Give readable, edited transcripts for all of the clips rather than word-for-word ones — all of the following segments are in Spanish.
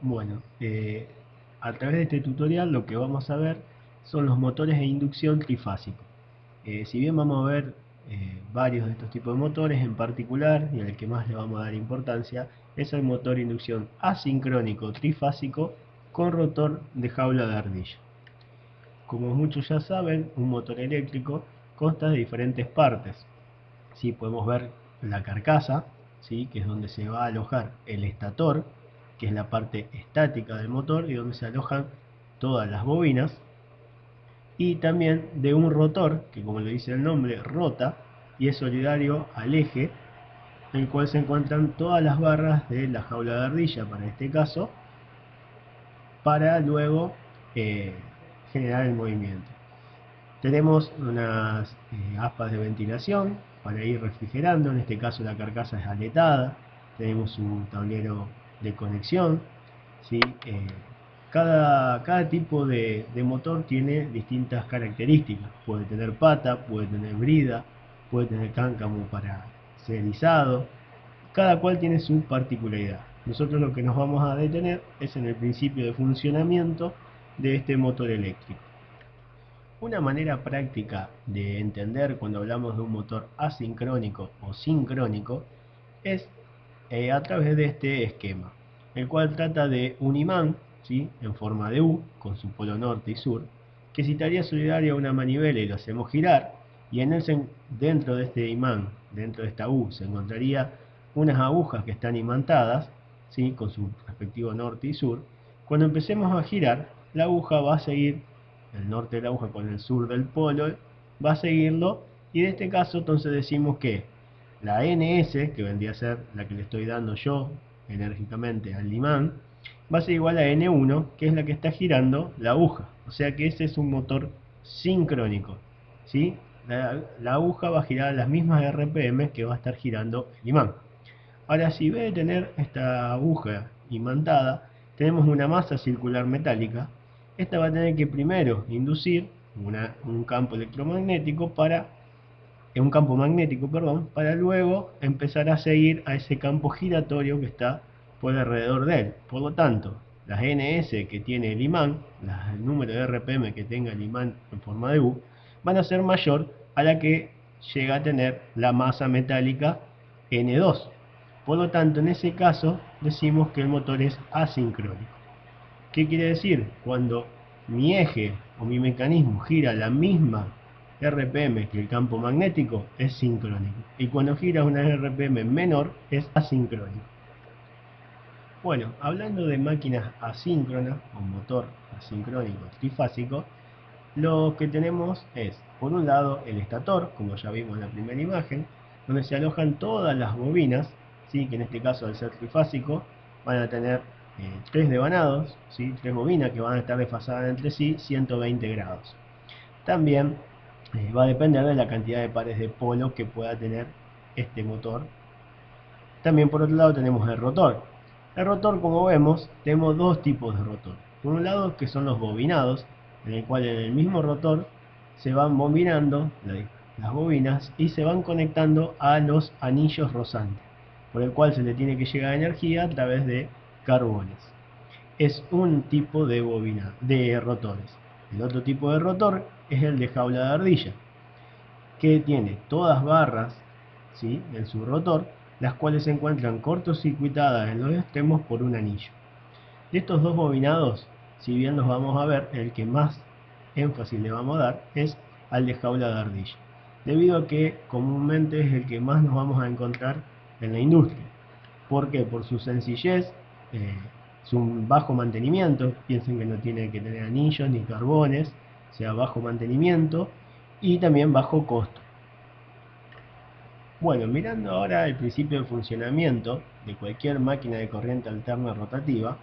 Bueno, a través de este tutorial lo que vamos a ver son los motores de inducción trifásico. Si bien vamos a ver varios de estos tipos de motores, en particular, y al que más le vamos a dar importancia, es el motor de inducción asincrónico trifásico con rotor de jaula de ardilla. Como muchos ya saben, un motor eléctrico consta de diferentes partes. ¿Sí? Podemos ver la carcasa, ¿sí? Que es donde se va a alojar el estator, que es la parte estática del motor y donde se alojan todas las bobinas, y también de un rotor, que como le dice el nombre, rota y es solidario al eje, en el cual se encuentran todas las barras de la jaula de ardilla, para este caso, para luego eh, generar el movimiento. Tenemos unas aspas de ventilación para ir refrigerando, en este caso la carcasa es aletada, tenemos un tablero de conexión, ¿sí? Cada tipo de motor tiene distintas características, puede tener pata, puede tener brida, puede tener cáncamo para ser izado, cada cual tiene su particularidad. Nosotros lo que nos vamos a detener es en el principio de funcionamiento de este motor eléctrico. Una manera práctica de entender cuando hablamos de un motor asincrónico o sincrónico es a través de este esquema, el cual trata de un imán, ¿sí? En forma de U, con su polo norte y sur, que si estaría solidario a una manivela y lo hacemos girar, y en él, dentro de este imán, dentro de esta U, se encontraría unas agujas que están imantadas, ¿sí? Con su respectivo norte y sur. Cuando empecemos a girar, la aguja va a seguir el norte de la aguja con el sur del polo, va a seguirlo, y en este caso entonces decimos que la NS, que vendría a ser la que le estoy dando yo enérgicamente al imán, va a ser igual a N1, que es la que está girando la aguja. O sea que ese es un motor sincrónico, ¿sí? La aguja va a girar a las mismas RPM que va a estar girando el imán. Ahora, si ve de tener esta aguja imantada, tenemos una masa circular metálica. Esta va a tener que primero inducir un campo electromagnético un campo magnético, perdón, para luego empezar a seguir a ese campo giratorio que está por alrededor de él. Por lo tanto, las NS que tiene el imán, el número de RPM que tenga el imán en forma de U, van a ser mayor a la que llega a tener la masa metálica N2. Por lo tanto, en ese caso decimos que el motor es asincrónico. ¿Qué quiere decir? Cuando mi eje o mi mecanismo gira a la misma RPM que el campo magnético, es sincrónico. Y cuando gira a una RPM menor, es asincrónico. Bueno, hablando de máquinas asíncronas o motor asincrónico trifásico, lo que tenemos es, por un lado, el estator, como ya vimos en la primera imagen, donde se alojan todas las bobinas, ¿sí? Que en este caso, al ser trifásico, van a tener tres devanados, ¿sí? Tres bobinas que van a estar desfasadas entre sí 120 grados. También va a depender de la cantidad de pares de polo que pueda tener este motor. También por otro lado tenemos el rotor. El rotor, como vemos, tenemos dos tipos de rotor. Por un lado, que son los bobinados, en el cual en el mismo rotor se van bobinando las bobinas y se van conectando a los anillos rozantes, por el cual se le tiene que llegar energía a través de carbones. Es un tipo de bobina, de rotores. El otro tipo de rotor es el de jaula de ardilla, que tiene todas barras, ¿sí? En su rotor, las cuales se encuentran cortocircuitadas en los extremos por un anillo. De estos dos bobinados, si bien los vamos a ver, el que más énfasis le vamos a dar es al de jaula de ardilla, debido a que comúnmente es el que más nos vamos a encontrar en la industria. ¿Por qué? Por su sencillez, su bajo mantenimiento, piensen que no tiene que tener anillos ni carbones, sea bajo mantenimiento y también bajo costo. Bueno, mirando ahora el principio de funcionamiento de cualquier máquina de corriente alterna rotativa,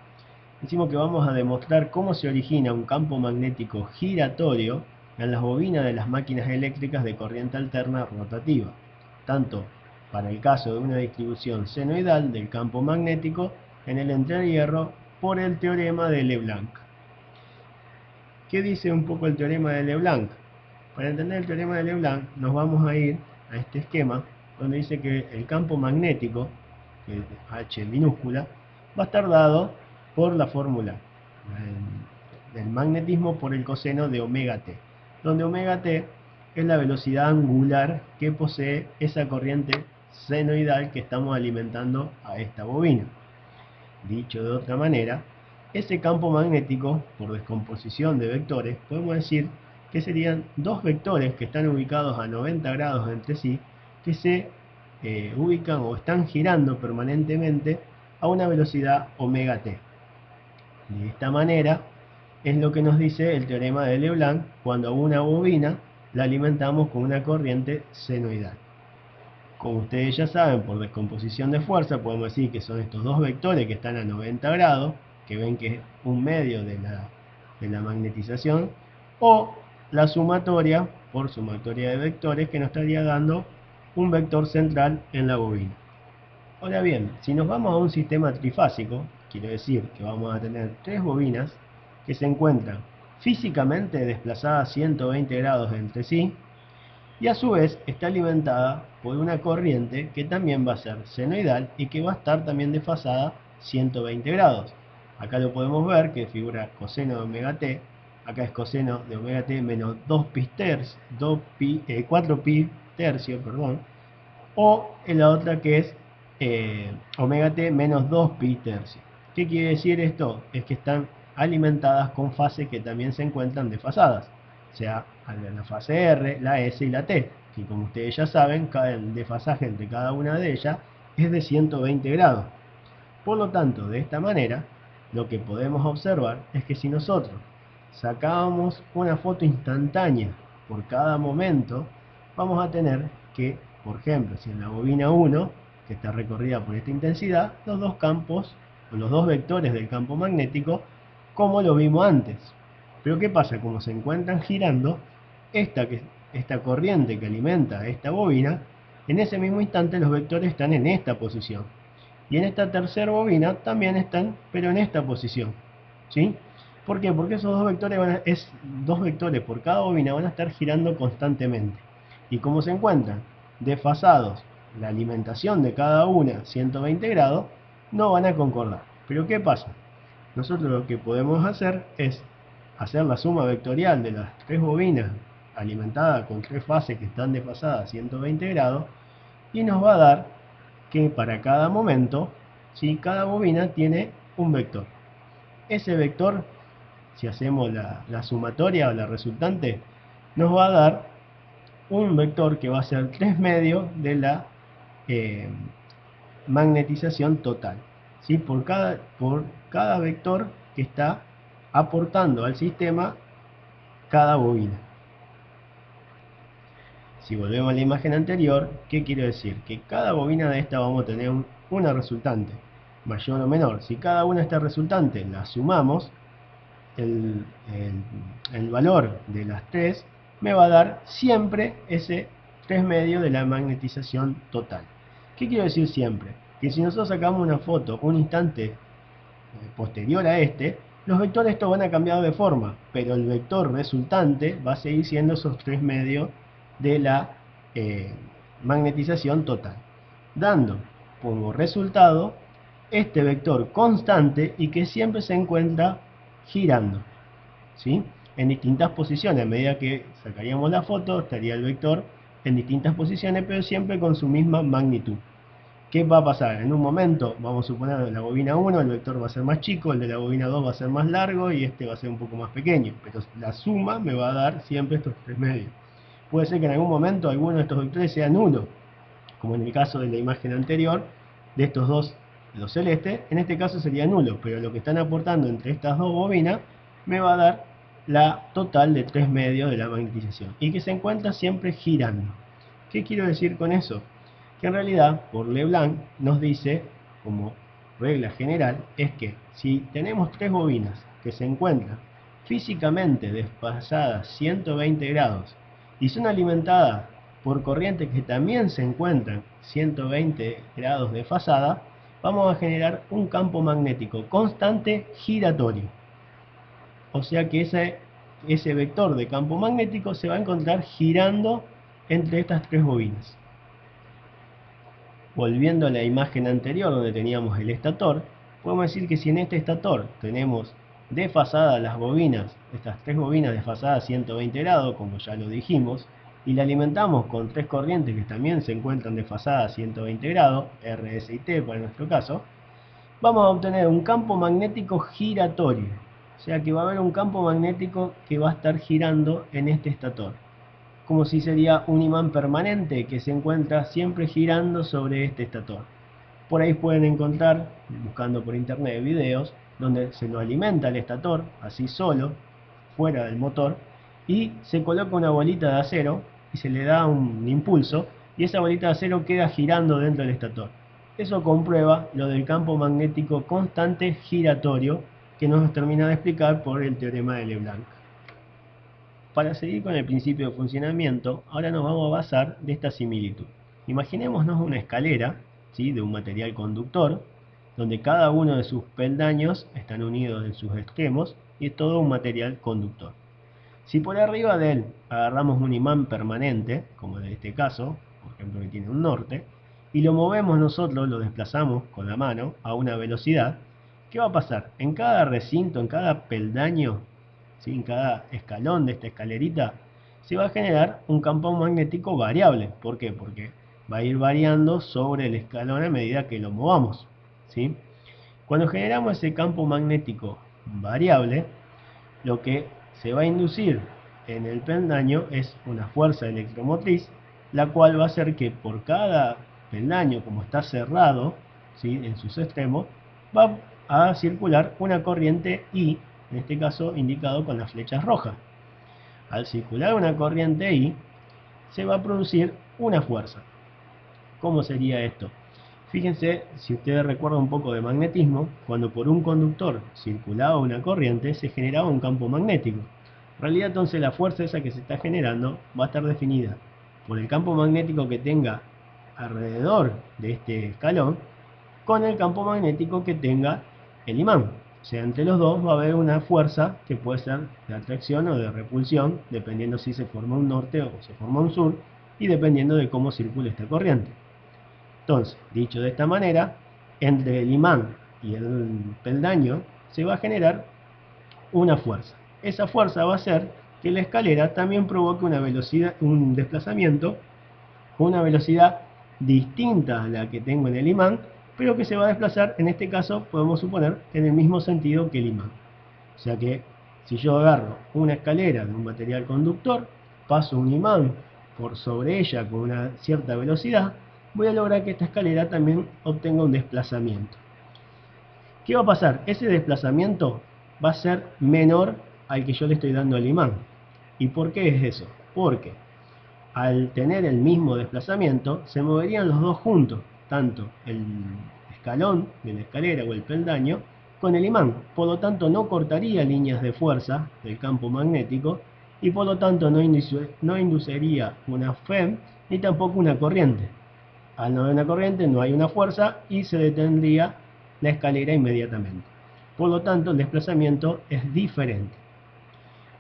decimos que vamos a demostrar cómo se origina un campo magnético giratorio en las bobinas de las máquinas eléctricas de corriente alterna rotativa, tanto para el caso de una distribución senoidal del campo magnético en el entrehierro por el teorema de Leblanc. ¿Qué dice un poco el teorema de Leblanc? Para entender el teorema de Leblanc nos vamos a ir a este esquema donde dice que el campo magnético, que es H minúscula, va a estar dado por la fórmula del magnetismo por el coseno de omega t, donde omega t es la velocidad angular que posee esa corriente senoidal que estamos alimentando a esta bobina. Dicho de otra manera, ese campo magnético, por descomposición de vectores, podemos decir que serían dos vectores que están ubicados a 90 grados entre sí, que se ubican o están girando permanentemente a una velocidad omega t. De esta manera es lo que nos dice el teorema de Leblanc cuando a una bobina la alimentamos con una corriente senoidal. Como ustedes ya saben, por descomposición de fuerza, podemos decir que son estos dos vectores que están a 90 grados, que ven que es un medio de la magnetización, o la sumatoria, por sumatoria de vectores, que nos estaría dando un vector central en la bobina. Ahora bien, si nos vamos a un sistema trifásico, quiere decir que vamos a tener tres bobinas que se encuentran físicamente desplazadas 120 grados entre sí, y a su vez está alimentada por una corriente que también va a ser senoidal y que va a estar también desfasada 120 grados. Acá lo podemos ver que figura coseno de omega t, acá es coseno de omega t menos 4 pi tercio, perdón, o en la otra que es omega t menos 2 pi tercio. ¿Qué quiere decir esto? Es que están alimentadas con fases que también se encuentran desfasadas, o sea, la fase R, la S y la T, que como ustedes ya saben, el desfasaje entre cada una de ellas es de 120 grados. Por lo tanto, de esta manera, lo que podemos observar es que si nosotros sacábamos una foto instantánea por cada momento, vamos a tener que, por ejemplo, si en la bobina 1, que está recorrida por esta intensidad, los dos campos, o los dos vectores del campo magnético, como lo vimos antes. Pero ¿qué pasa? Como se encuentran girando, esta corriente que alimenta esta bobina, en ese mismo instante los vectores están en esta posición. Y en esta tercera bobina también están, pero en esta posición. ¿Sí? ¿Por qué? Porque esos dos vectores por cada bobina van a estar girando constantemente. Y como se encuentran desfasados la alimentación de cada una 120 grados, no van a concordar. Pero ¿qué pasa? Nosotros lo que podemos hacer es hacer la suma vectorial de las tres bobinas alimentadas con tres fases que están desfasadas 120 grados y nos va a dar que para cada momento, ¿sí?, cada bobina tiene un vector. Ese vector, si hacemos la sumatoria o la resultante, nos va a dar un vector que va a ser 3 medios de la magnetización total, ¿sí?, por cada vector que está aportando al sistema cada bobina. Si volvemos a la imagen anterior, ¿qué quiero decir? Que cada bobina de esta vamos a tener una resultante, mayor o menor. Si cada una de estas resultantes la sumamos, el valor de las tres me va a dar siempre ese 3 medios de la magnetización total. ¿Qué quiero decir siempre? Que si nosotros sacamos una foto un instante posterior a los vectores estos van a cambiar de forma, pero el vector resultante va a seguir siendo esos 3 medios de la magnetización total, dando como resultado este vector constante y que siempre se encuentra girando, ¿sí?, en distintas posiciones. A medida que sacaríamos la foto, estaría el vector en distintas posiciones, pero siempre con su misma magnitud. ¿Qué va a pasar? En un momento, vamos a suponer de la bobina 1, el vector va a ser más chico, el de la bobina 2 va a ser más largo y este va a ser un poco más pequeño, pero la suma me va a dar siempre estos 3 medios. Puede ser que en algún momento alguno de estos vectores sea nulo, como en el caso de la imagen anterior, de estos dos, los celestes, en este caso sería nulo, pero lo que están aportando entre estas dos bobinas me va a dar la total de 3 medios de la magnetización, y que se encuentra siempre girando. ¿Qué quiero decir con eso? Que en realidad, por Leblanc, nos dice, como regla general, es que si tenemos tres bobinas que se encuentran físicamente desfasadas 120 grados y son alimentadas por corrientes que también se encuentran 120 grados desfasadas, vamos a generar un campo magnético constante giratorio. O sea que ese vector de campo magnético se va a encontrar girando entre estas tres bobinas. Volviendo a la imagen anterior donde teníamos el estator, podemos decir que si en este estator tenemos desfasadas las bobinas, estas tres bobinas desfasadas a 120 grados, como ya lo dijimos, y la alimentamos con tres corrientes que también se encuentran desfasadas a 120 grados, RS y T para nuestro caso, vamos a obtener un campo magnético giratorio. O sea que va a haber un campo magnético que va a estar girando en este estator, como si sería un imán permanente que se encuentra siempre girando sobre este estator. Por ahí pueden encontrar, buscando por internet, videos donde se lo alimenta el estator, así solo, fuera del motor, y se coloca una bolita de acero y se le da un impulso, y esa bolita de acero queda girando dentro del estator. Eso comprueba lo del campo magnético constante giratorio que nos termina de explicar por el teorema de Leblanc. Para seguir con el principio de funcionamiento, ahora nos vamos a basar de esta similitud. Imaginémonos una escalera, ¿sí?, de un material conductor, donde cada uno de sus peldaños están unidos en sus extremos y es todo un material conductor. Si por arriba de él agarramos un imán permanente, como en este caso, por ejemplo que tiene un norte, y lo movemos nosotros, lo desplazamos con la mano a una velocidad, ¿qué va a pasar? En cada recinto, en cada peldaño, ¿sí?, en cada escalón de esta escalerita, se va a generar un campo magnético variable. ¿Por qué? Porque va a ir variando sobre el escalón a medida que lo movamos, ¿sí? Cuando generamos ese campo magnético variable, lo que se va a inducir en el peldaño es una fuerza electromotriz, la cual va a hacer que por cada peldaño, como está cerrado, ¿sí?, en sus extremos, va a circular una corriente I, en este caso indicado con las flechas rojas. Al circular una corriente I, se va a producir una fuerza. ¿Cómo sería esto? Fíjense, si ustedes recuerdan un poco de magnetismo, cuando por un conductor circulaba una corriente, se generaba un campo magnético. En realidad, entonces, la fuerza esa que se está generando va a estar definida por el campo magnético que tenga alrededor de este escalón con el campo magnético que tenga el imán. O sea, entre los dos va a haber una fuerza que puede ser de atracción o de repulsión, dependiendo si se forma un norte o se forma un sur, y dependiendo de cómo circule esta corriente. Entonces, dicho de esta manera, entre el imán y el peldaño se va a generar una fuerza. Esa fuerza va a hacer que la escalera también provoque una velocidad, un desplazamiento con una velocidad distinta a la que tengo en el imán, pero que se va a desplazar, en este caso podemos suponer, en el mismo sentido que el imán. O sea que si yo agarro una escalera de un material conductor, paso un imán por sobre ella con una cierta velocidad, voy a lograr que esta escalera también obtenga un desplazamiento. ¿Qué va a pasar? Ese desplazamiento va a ser menor al que yo le estoy dando al imán. ¿Y por qué es eso? Porque al tener el mismo desplazamiento, se moverían los dos juntos, tanto el escalón de la escalera o el peldaño con el imán. Por lo tanto, no cortaría líneas de fuerza del campo magnético y por lo tanto no induciría una FEM ni tampoco una corriente. Al no haber una corriente, no hay una fuerza y se detendría la escalera inmediatamente. Por lo tanto, el desplazamiento es diferente.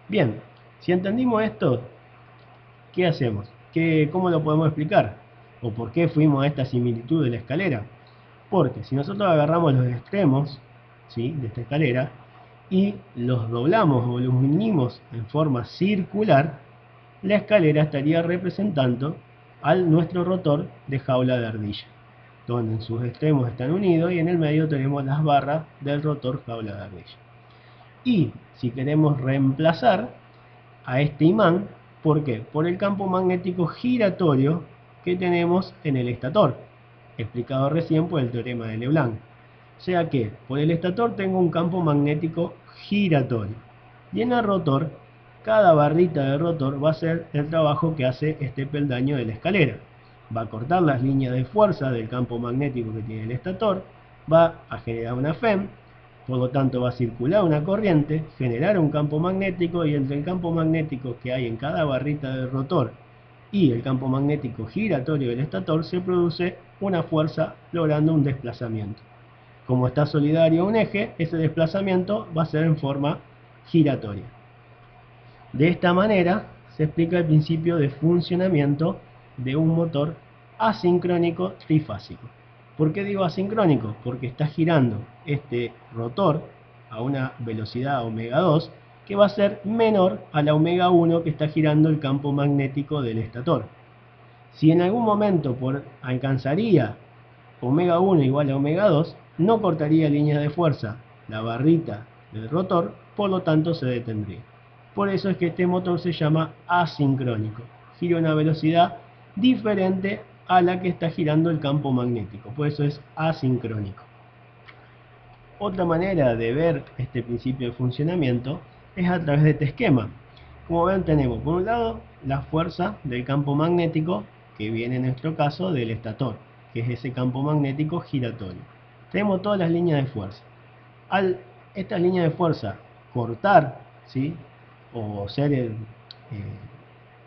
Bien, si entendimos esto, ¿qué hacemos? ¿Cómo lo podemos explicar? ¿O por qué fuimos a esta similitud de la escalera? Porque si nosotros agarramos los extremos, ¿sí?, de esta escalera y los doblamos o los unimos en forma circular, la escalera estaría representando a nuestro rotor de jaula de ardilla, donde en sus extremos están unidos y en el medio tenemos las barras del rotor jaula de ardilla. Y si queremos reemplazar a este imán, ¿por qué? Por el campo magnético giratorio que tenemos en el estator, explicado recién por el teorema de Leblanc. O sea que por el estator tengo un campo magnético giratorio. Y en el rotor, cada barrita del rotor va a ser el trabajo que hace este peldaño de la escalera. Va a cortar las líneas de fuerza del campo magnético que tiene el estator, va a generar una FEM, por lo tanto va a circular una corriente, generar un campo magnético y entre el campo magnético que hay en cada barrita del rotor y el campo magnético giratorio del estator se produce una fuerza logrando un desplazamiento. Como está solidario a un eje, ese desplazamiento va a ser en forma giratoria. De esta manera se explica el principio de funcionamiento de un motor asincrónico trifásico. ¿Por qué digo asincrónico? Porque está girando este rotor a una velocidad omega 2 que va a ser menor a la omega 1 que está girando el campo magnético del estator. Si en algún momento alcanzaría omega 1 igual a omega 2, no cortaría línea de fuerza la barrita del rotor, por lo tanto se detendría. Por eso es que este motor se llama asincrónico. Gira a una velocidad diferente a la que está girando el campo magnético. Por eso es asincrónico. Otra manera de ver este principio de funcionamiento es a través de este esquema. Como ven, tenemos por un lado la fuerza del campo magnético que viene en nuestro caso del estator, que es ese campo magnético giratorio. Tenemos todas las líneas de fuerza. Al esta línea de fuerza cortar, ¿sí? O ser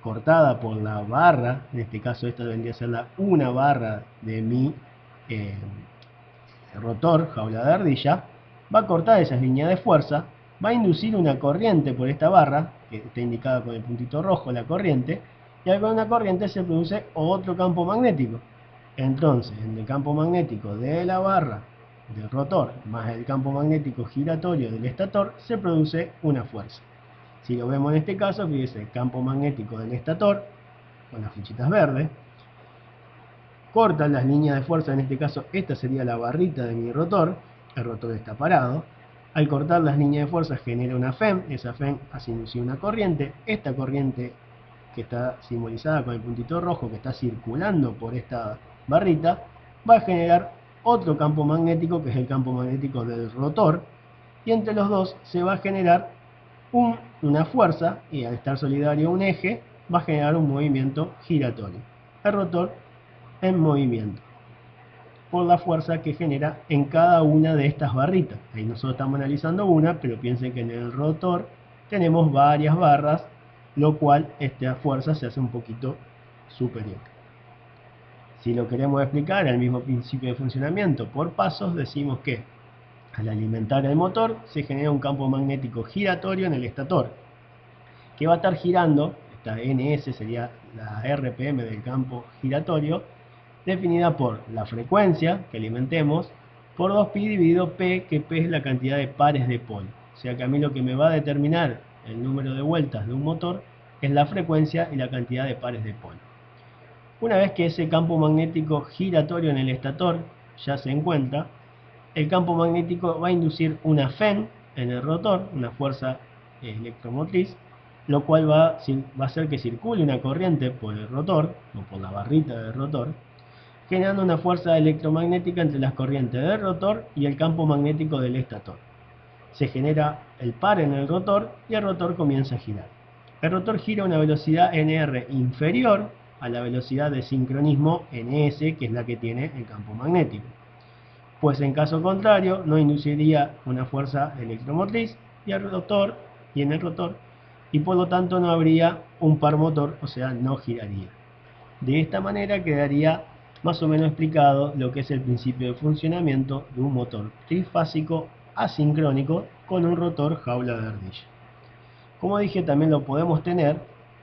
cortada por la barra, en este caso esta vendría a ser una barra de mi rotor, jaula de ardilla, va a cortar esas líneas de fuerza, va a inducir una corriente por esta barra, que está indicada con el puntito rojo, la corriente, y al con una corriente se produce otro campo magnético. Entonces, en el campo magnético de la barra del rotor más el campo magnético giratorio del estator, se produce una fuerza. Si lo vemos en este caso, fíjese, el campo magnético del estator, con las flechitas verdes, corta las líneas de fuerza, en este caso esta sería la barrita de mi rotor, el rotor está parado. Al cortar las líneas de fuerza genera una FEM, esa FEM hace inducir una corriente, esta corriente que está simbolizada con el puntito rojo que está circulando por esta barrita, va a generar otro campo magnético que es el campo magnético del rotor, y entre los dos se va a generar una fuerza, y al estar solidario a un eje va a generar un movimiento giratorio. El rotor en movimiento por la fuerza que genera en cada una de estas barritas. Ahí nosotros estamos analizando una, pero piensen que en el rotor tenemos varias barras, lo cual esta fuerza se hace un poquito superior. Si lo queremos explicar al mismo principio de funcionamiento por pasos, decimos que al alimentar el motor se genera un campo magnético giratorio en el estator, que va a estar girando, esta NS sería la RPM del campo giratorio, definida por la frecuencia que alimentemos por 2pi dividido P, que P es la cantidad de pares de polo. O sea que a mí lo que me va a determinar el número de vueltas de un motor es la frecuencia y la cantidad de pares de polo. Una vez que ese campo magnético giratorio en el estator ya se encuentra, el campo magnético va a inducir una FEM en el rotor, una fuerza electromotriz, lo cual va a hacer que circule una corriente por el rotor, o por la barrita del rotor, generando una fuerza electromagnética entre las corrientes del rotor y el campo magnético del estator. Se genera el par en el rotor y el rotor comienza a girar. El rotor gira a una velocidad nr inferior a la velocidad de sincronismo ns, que es la que tiene el campo magnético. Pues en caso contrario, no induciría una fuerza electromotriz en el rotor, y por lo tanto no habría un par motor, o sea, no giraría. De esta manera quedaría más o menos explicado lo que es el principio de funcionamiento de un motor trifásico asincrónico con un rotor jaula de ardilla. Como dije, también lo podemos tener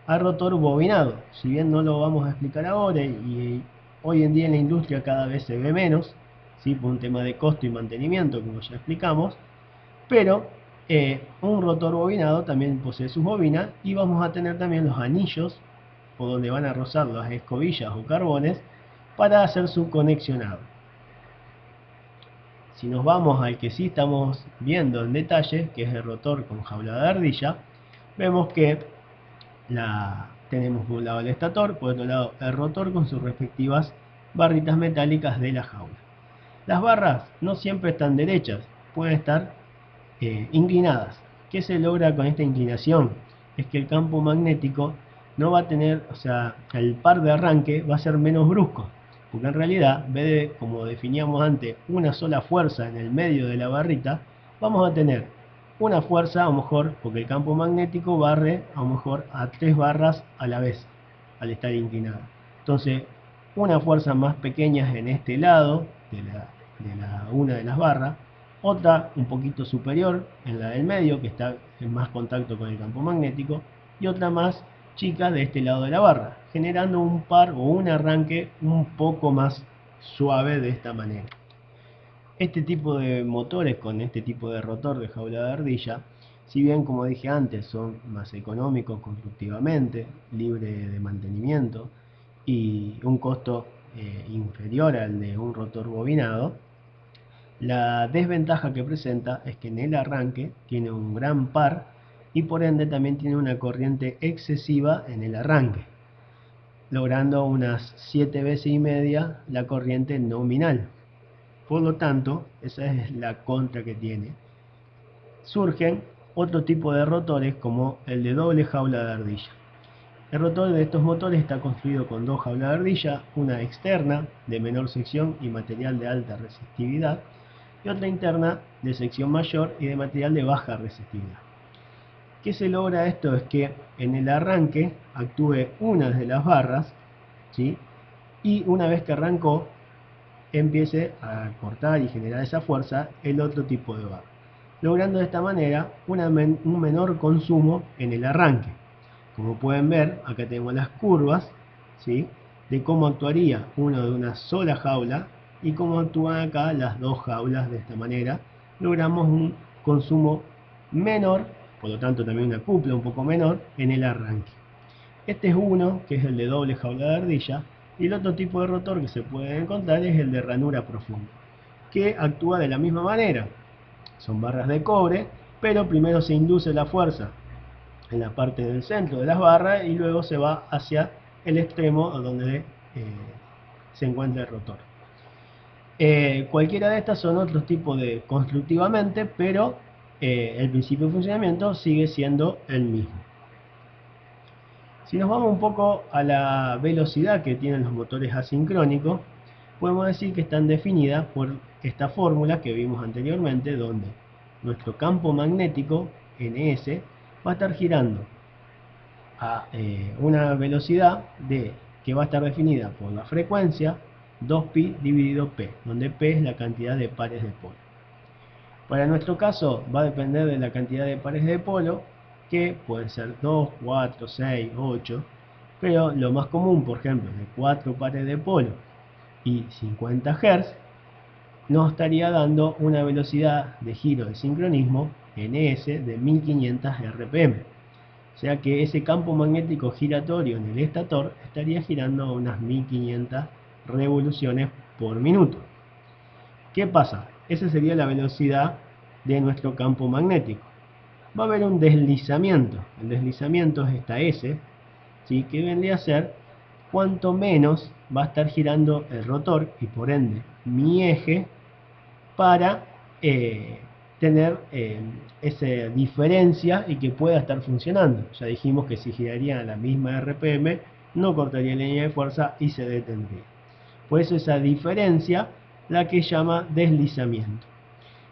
al rotor bobinado, si bien no lo vamos a explicar ahora y hoy en día en la industria cada vez se ve menos, ¿sí? Por un tema de costo y mantenimiento, como ya explicamos, pero un rotor bobinado también posee sus bobinas y vamos a tener también los anillos por donde van a rozar las escobillas o carbones para hacer su conexionado. Si nos vamos al que sí estamos viendo en detalle, que es el rotor con jaula de ardilla, vemos que tenemos por un lado el estator, por otro lado el rotor con sus respectivas barritas metálicas de la jaula. Las barras no siempre están derechas, pueden estar inclinadas. ¿Qué se logra con esta inclinación? Es que el campo magnético no va a tener, o sea, el par de arranque va a ser menos brusco, porque en realidad, en vez de, como definíamos antes, una sola fuerza en el medio de la barrita, vamos a tener una fuerza, a lo mejor, porque el campo magnético barre a lo mejor a 3 barras a la vez, al estar inclinada. Entonces, una fuerza más pequeña en este lado de una de las barras, otra un poquito superior en la del medio, que está en más contacto con el campo magnético, y otra más chica de este lado de la barra, generando un par o un arranque un poco más suave de esta manera. Este tipo de motores con este tipo de rotor de jaula de ardilla, si bien como dije antes son más económicos constructivamente, libre de mantenimiento y un costo inferior al de un rotor bobinado, la desventaja que presenta es que en el arranque tiene un gran par y por ende también tiene una corriente excesiva en el arranque, logrando unas 7 veces y media la corriente nominal. Por lo tanto, esa es la contra que tiene. Surgen otro tipo de rotores como el de doble jaula de ardilla. El rotor de estos motores está construido con dos jaulas de ardilla, una externa de menor sección y material de alta resistividad y otra interna de sección mayor y de material de baja resistividad. ¿Qué se logra esto? Es que en el arranque actúe una de las barras, ¿sí? Y una vez que arrancó empiece a cortar y generar esa fuerza el otro tipo de barra, logrando de esta manera un menor consumo en el arranque. Como pueden ver, acá tenemos las curvas, ¿sí?, de cómo actuaría uno de una sola jaula y cómo actúan acá las dos jaulas. De esta manera logramos un consumo menor, por lo tanto también una acoplo un poco menor en el arranque. Este es uno, que es el de doble jaula de ardilla, y el otro tipo de rotor que se puede encontrar es el de ranura profunda, que actúa de la misma manera. Son barras de cobre, pero primero se induce la fuerza en la parte del centro de las barras y luego se va hacia el extremo donde se encuentra el rotor. Cualquiera de estas son otros tipos de constructivamente, pero el principio de funcionamiento sigue siendo el mismo. Si nos vamos un poco a la velocidad que tienen los motores asincrónicos, podemos decir que están definidas por esta fórmula que vimos anteriormente, donde nuestro campo magnético, Ns, va a estar girando a una velocidad que va a estar definida por la frecuencia 2pi dividido p, donde p es la cantidad de pares de polo. Para nuestro caso va a depender de la cantidad de pares de polo, que pueden ser 2, 4, 6, 8, pero lo más común, por ejemplo, de 4 pares de polo y 50 Hz, nos estaría dando una velocidad de giro de sincronismo ns de 1500 rpm. O sea que ese campo magnético giratorio en el estator estaría girando a unas 1500 revoluciones por minuto. ¿Qué pasa? Esa sería la velocidad de nuestro campo magnético. Va a haber un deslizamiento. El deslizamiento es esta S, ¿sí?, que vendría a ser cuanto menos va a estar girando el rotor y por ende mi eje para tener esa diferencia y que pueda estar funcionando. Ya dijimos que si giraría a la misma RPM no cortaría línea de fuerza y se detendría. Por eso esa diferencia la que llama deslizamiento.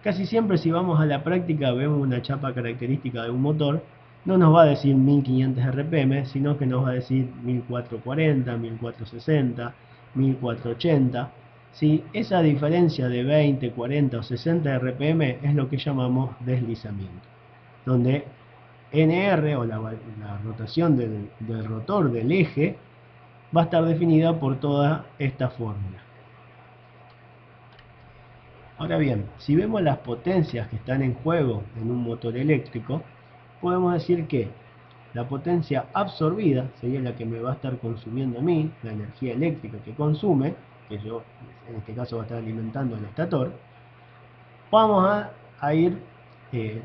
Casi siempre si vamos a la práctica vemos una chapa característica de un motor, no nos va a decir 1500 RPM, sino que nos va a decir 1440, 1460, 1480. ¿Sí? Esa diferencia de 20, 40 o 60 RPM es lo que llamamos deslizamiento, donde NR o la rotación del rotor del eje va a estar definida por toda esta fórmula. Ahora bien, si vemos las potencias que están en juego en un motor eléctrico, podemos decir que la potencia absorbida sería la que me va a estar consumiendo a mí, la energía eléctrica que consume, que yo en este caso va a estar alimentando el estator. Vamos a ir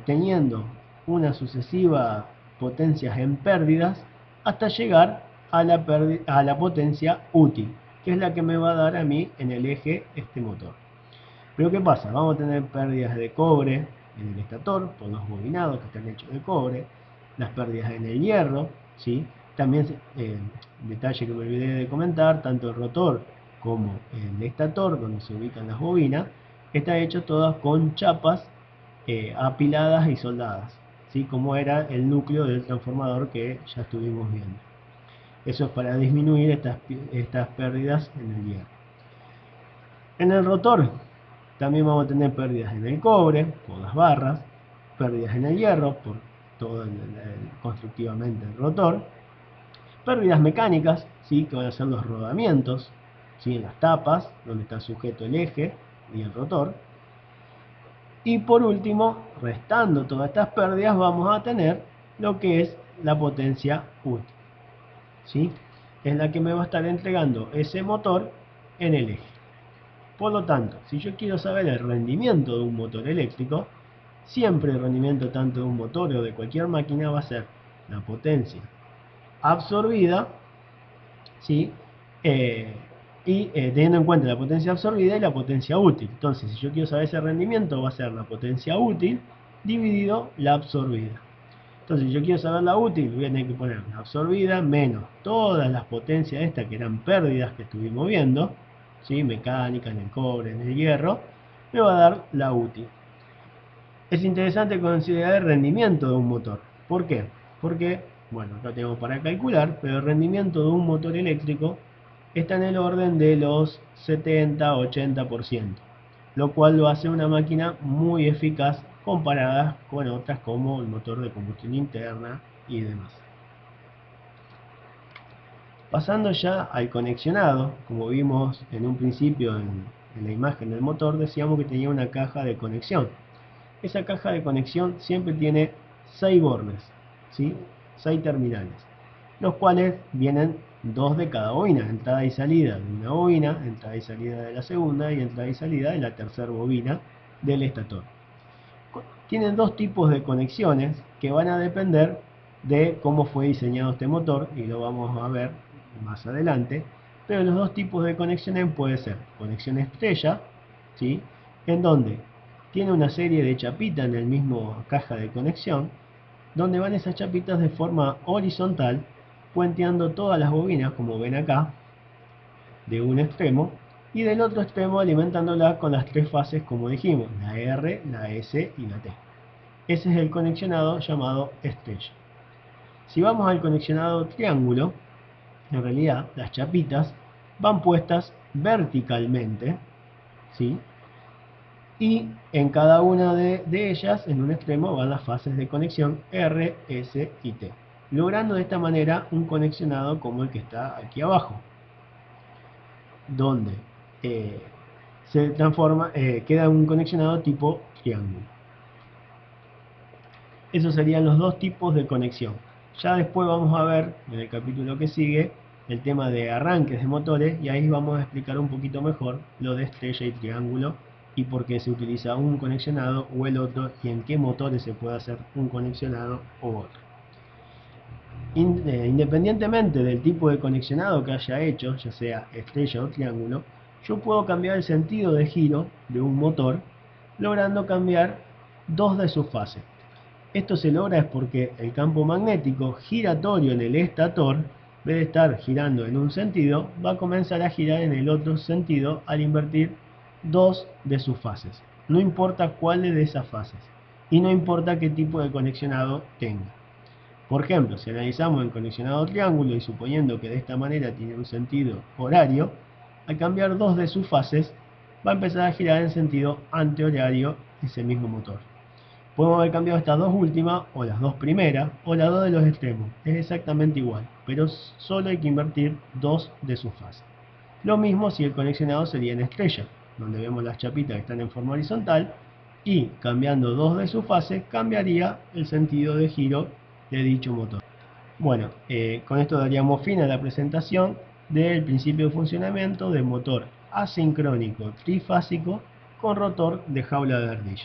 teniendo una sucesiva potencias en pérdidas hasta llegar a la potencia útil, que es la que me va a dar a mí en el eje este motor. Pero ¿qué pasa? Vamos a tener pérdidas de cobre en el estator por los bobinados que están hechos de cobre, las pérdidas en el hierro, ¿sí? También, detalle que me olvidé de comentar, tanto el rotor como el estator, donde se ubican las bobinas, está hecho todas con chapas apiladas y soldadas, ¿sí?, como era el núcleo del transformador que ya estuvimos viendo. Eso es para disminuir estas pérdidas en el hierro. En el rotor también vamos a tener pérdidas en el cobre, por las barras, pérdidas en el hierro, por todo constructivamente el rotor, pérdidas mecánicas, ¿sí?, que van a ser los rodamientos, ¿sí? En las tapas, donde está sujeto el eje y el rotor. Y por último, restando todas estas pérdidas, vamos a tener lo que es la potencia útil, ¿sí? Es la que me va a estar entregando ese motor en el eje. Por lo tanto, si yo quiero saber el rendimiento de un motor eléctrico, siempre el rendimiento tanto de un motor o de cualquier máquina va a ser la potencia absorbida, ¿sí? Teniendo en cuenta la potencia absorbida y la potencia útil. Entonces, si yo quiero saber ese rendimiento, va a ser la potencia útil dividido la absorbida. Entonces, si yo quiero saber la útil, voy a tener que poner la absorbida menos todas las potencias estas que eran pérdidas que estuvimos viendo, ¿sí? Mecánica, en el cobre, en el hierro, me va a dar la útil. Es interesante considerar el rendimiento de un motor. ¿Por qué? Porque, bueno, acá tenemos para calcular, pero el rendimiento de un motor eléctrico está en el orden de los 70-80%, lo cual lo hace una máquina muy eficaz comparada con otras como el motor de combustión interna y demás. Pasando ya al conexionado, como vimos en un principio en la imagen del motor, decíamos que tenía una caja de conexión. Esa caja de conexión siempre tiene 6 bornes, ¿sí? 6 terminales, los cuales vienen 2 de cada bobina, entrada y salida de una bobina, entrada y salida de la segunda y entrada y salida de la tercera bobina del estator. Tienen dos tipos de conexiones que van a depender de cómo fue diseñado este motor y lo vamos a ver más adelante, pero los dos tipos de conexiones pueden ser conexión estrella, ¿sí? En donde tiene una serie de chapitas en el mismo caja de conexión, donde van esas chapitas de forma horizontal, puenteando todas las bobinas, como ven acá, de un extremo, y del otro extremo alimentándola con las tres fases, como dijimos, la R, la S y la T. Ese es el conexionado llamado estrella. Si vamos al conexionado triángulo, en realidad las chapitas van puestas verticalmente, ¿sí? Y en cada una de ellas, en un extremo, van las fases de conexión R, S y T, logrando de esta manera un conexionado como el que está aquí abajo, donde se transforma, queda un conexionado tipo triángulo. Esos serían los dos tipos de conexión. Ya después vamos a ver, en el capítulo que sigue, el tema de arranques de motores, y ahí vamos a explicar un poquito mejor lo de estrella y triángulo y por qué se utiliza un conexionado o el otro y en qué motores se puede hacer un conexionado u otro. Independientemente del tipo de conexionado que haya hecho, ya sea estrella o triángulo, yo puedo cambiar el sentido de giro de un motor, logrando cambiar dos de sus fases. Esto se logra es porque el campo magnético giratorio en el estator, en vez de estar girando en un sentido, va a comenzar a girar en el otro sentido al invertir dos de sus fases. No importa cuáles de esas fases y no importa qué tipo de conexionado tenga. Por ejemplo, si analizamos el conexionado triángulo y suponiendo que de esta manera tiene un sentido horario, al cambiar dos de sus fases va a empezar a girar en sentido antihorario ese mismo motor. Podemos haber cambiado estas dos últimas, o las dos primeras, o las dos de los extremos. Es exactamente igual, pero solo hay que invertir dos de sus fases. Lo mismo si el conexionado sería en estrella, donde vemos las chapitas que están en forma horizontal, y cambiando dos de sus fases, cambiaría el sentido de giro de dicho motor. Bueno, con esto daríamos fin a la presentación del principio de funcionamiento del motor asincrónico trifásico con rotor de jaula de ardilla.